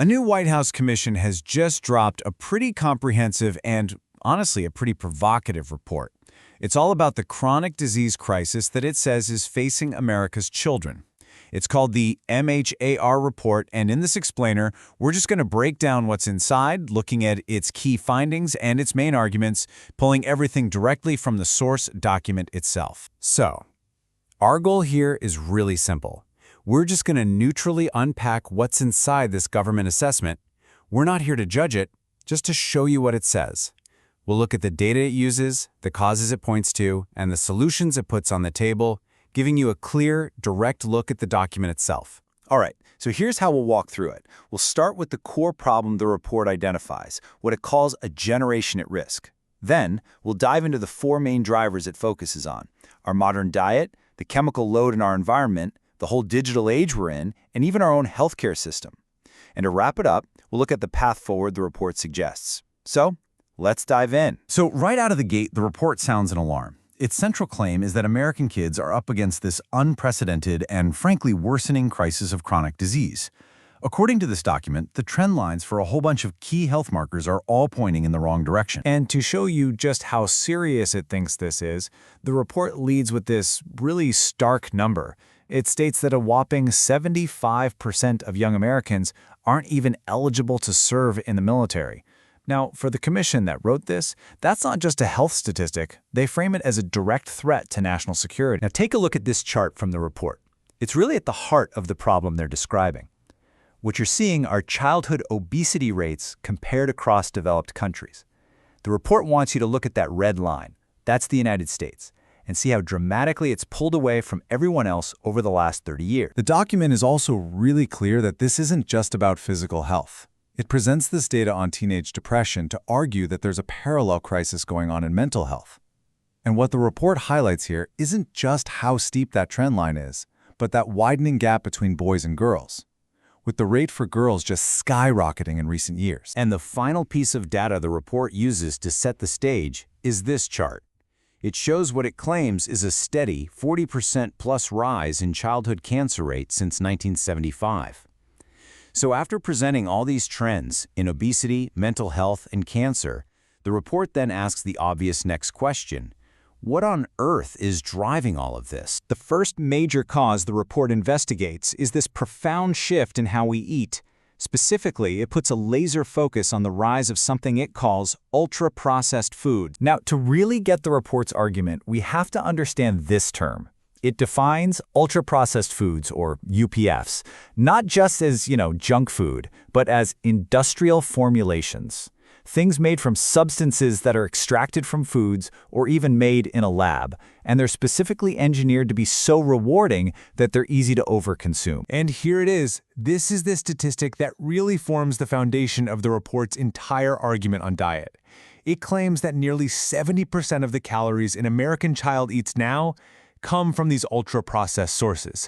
A new White House commission has just dropped a pretty comprehensive and, honestly, a pretty provocative report. It's all about the chronic disease crisis that it says is facing America's children. It's called the MAHA Report, and in this explainer, we're just going to break down what's inside, looking at its key findings and its main arguments, pulling everything directly from the source document itself. So, our goal here is really simple. We're just going to neutrally unpack what's inside this government assessment. We're not here to judge it, just to show you what it says. We'll look at the data it uses, the causes it points to, and the solutions it puts on the table, giving you a clear, direct look at the document itself. All right, so here's how we'll walk through it. We'll start with the core problem the report identifies, what it calls a generation at risk. Then, we'll dive into the four main drivers it focuses on: our modern diet, the chemical load in our environment, the whole digital age we're in, and even our own healthcare system. And to wrap it up, we'll look at the path forward the report suggests. So, let's dive in. So right out of the gate, the report sounds an alarm. Its central claim is that American kids are up against this unprecedented and, frankly, worsening crisis of chronic disease. According to this document, the trend lines for a whole bunch of key health markers are all pointing in the wrong direction. And to show you just how serious it thinks this is, the report leads with this really stark number. It states that a whopping 75% of young Americans aren't even eligible to serve in the military. Now, for the commission that wrote this, that's not just a health statistic. They frame it as a direct threat to national security. Now take a look at this chart from the report. It's really at the heart of the problem they're describing. What you're seeing are childhood obesity rates compared across developed countries. The report wants you to look at that red line. That's the United States, and see how dramatically it's pulled away from everyone else over the last 30 years. The document is also really clear that this isn't just about physical health. It presents this data on teenage depression to argue that there's a parallel crisis going on in mental health. And what the report highlights here isn't just how steep that trend line is, but that widening gap between boys and girls, with the rate for girls just skyrocketing in recent years. And the final piece of data the report uses to set the stage is this chart. It shows what it claims is a steady 40% plus rise in childhood cancer rate since 1975. So after presenting all these trends in obesity, mental health, and cancer, the report then asks the obvious next question: what on earth is driving all of this? The first major cause the report investigates is this profound shift in how we eat. Specifically, it puts a laser focus on the rise of something it calls ultra-processed food. Now, to really get the report's argument, we have to understand this term. It defines ultra-processed foods, or UPFs, not just as, junk food, but as industrial formulations. Things made from substances that are extracted from foods or even made in a lab, and they're specifically engineered to be so rewarding that they're easy to overconsume. And here it is. This is the statistic that really forms the foundation of the report's entire argument on diet. It claims that nearly 70% of the calories an American child eats now come from these ultra-processed sources.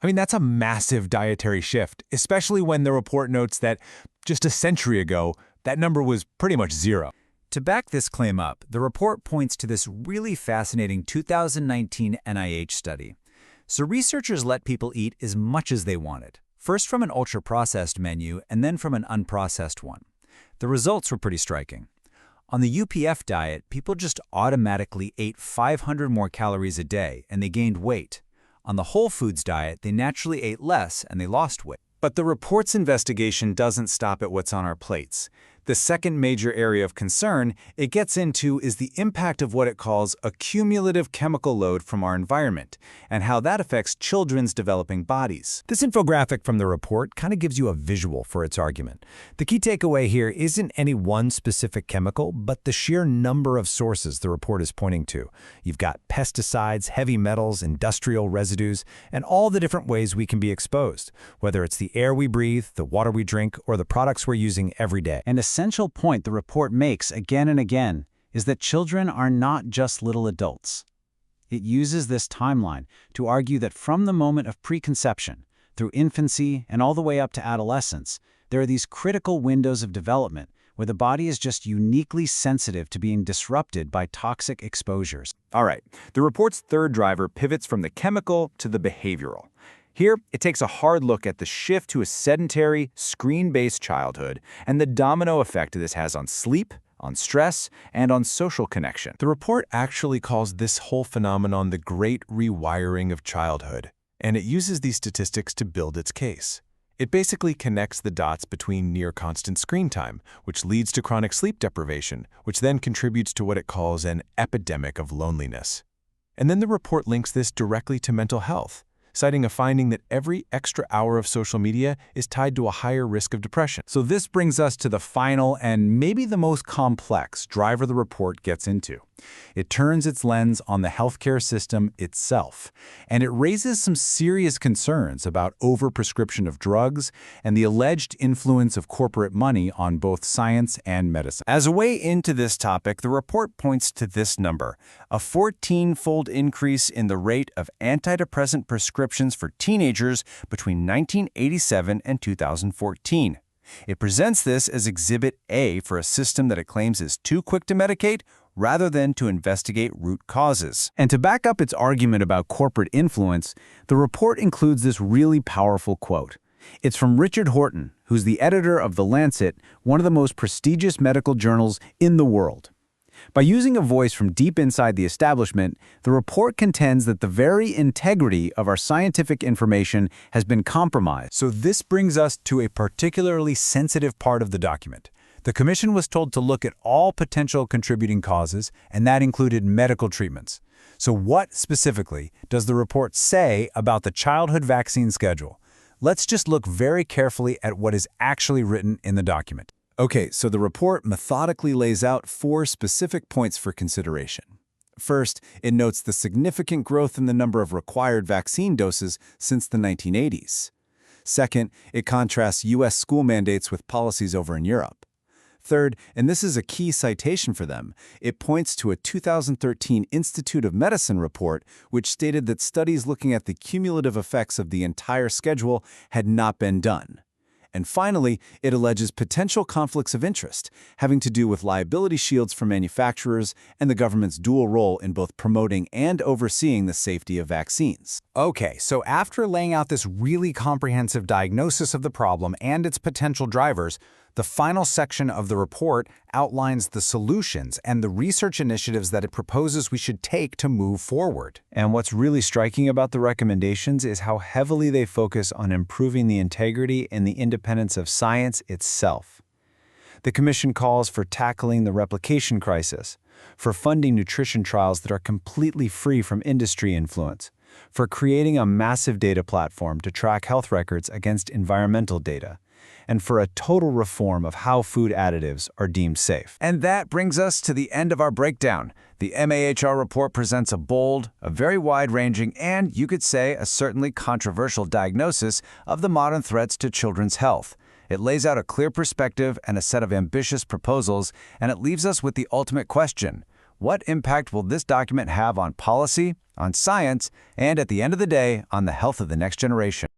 I mean, that's a massive dietary shift, especially when the report notes that just a century ago, that number was pretty much zero. To back this claim up, the report points to this really fascinating 2019 NIH study. So researchers let people eat as much as they wanted, first from an ultra-processed menu and then from an unprocessed one. The results were pretty striking. On the UPF diet, people just automatically ate 500 more calories a day, and they gained weight. On the whole foods diet, they naturally ate less, and they lost weight. But the report's investigation doesn't stop at what's on our plates. The second major area of concern it gets into is the impact of what it calls a cumulative chemical load from our environment, and how that affects children's developing bodies. This infographic from the report kind of gives you a visual for its argument. The key takeaway here isn't any one specific chemical, but the sheer number of sources the report is pointing to. You've got pesticides, heavy metals, industrial residues, and all the different ways we can be exposed, whether it's the air we breathe, the water we drink, or the products we're using every day. And essential point the report makes again and again is that children are not just little adults. It uses this timeline to argue that from the moment of preconception, through infancy and all the way up to adolescence, there are these critical windows of development where the body is just uniquely sensitive to being disrupted by toxic exposures. All right, the report's third driver pivots from the chemical to the behavioral. Here, it takes a hard look at the shift to a sedentary, screen-based childhood and the domino effect this has on sleep, on stress, and on social connection. The report actually calls this whole phenomenon the Great Rewiring of Childhood, and it uses these statistics to build its case. It basically connects the dots between near-constant screen time, which leads to chronic sleep deprivation, which then contributes to what it calls an epidemic of loneliness. And then the report links this directly to mental health, citing a finding that every extra hour of social media is tied to a higher risk of depression. So this brings us to the final and maybe the most complex driver the report gets into. It turns its lens on the healthcare system itself, and it raises some serious concerns about overprescription of drugs and the alleged influence of corporate money on both science and medicine. As a way into this topic, the report points to this number, a 14-fold increase in the rate of antidepressant prescriptions for teenagers between 1987 and 2014. It presents this as Exhibit A for a system that it claims is too quick to medicate rather than to investigate root causes. And to back up its argument about corporate influence, the report includes this really powerful quote. It's from Richard Horton, who's the editor of The Lancet, one of the most prestigious medical journals in the world. By using a voice from deep inside the establishment, the report contends that the very integrity of our scientific information has been compromised. So this brings us to a particularly sensitive part of the document. The Commission was told to look at all potential contributing causes, and that included medical treatments. So what specifically does the report say about the childhood vaccine schedule? Let's just look very carefully at what is actually written in the document. Okay, so the report methodically lays out 4 specific points for consideration. First, it notes the significant growth in the number of required vaccine doses since the 1980s. Second, it contrasts U.S. school mandates with policies over in Europe. Third, and this is a key citation for them, it points to a 2013 Institute of Medicine report which stated that studies looking at the cumulative effects of the entire schedule had not been done. And finally, it alleges potential conflicts of interest, having to do with liability shields for manufacturers and the government's dual role in both promoting and overseeing the safety of vaccines. Okay, so after laying out this really comprehensive diagnosis of the problem and its potential drivers, the final section of the report outlines the solutions and the research initiatives that it proposes we should take to move forward. And what's really striking about the recommendations is how heavily they focus on improving the integrity and the independence of science itself. The Commission calls for tackling the replication crisis, for funding nutrition trials that are completely free from industry influence, for creating a massive data platform to track health records against environmental data, and for a total reform of how food additives are deemed safe. And that brings us to the end of our breakdown. The MAHR report presents a bold, a very wide-ranging, and you could say a certainly controversial diagnosis of the modern threats to children's health. It lays out a clear perspective and a set of ambitious proposals, and it leaves us with the ultimate question. What impact will this document have on policy, on science, and at the end of the day, on the health of the next generation?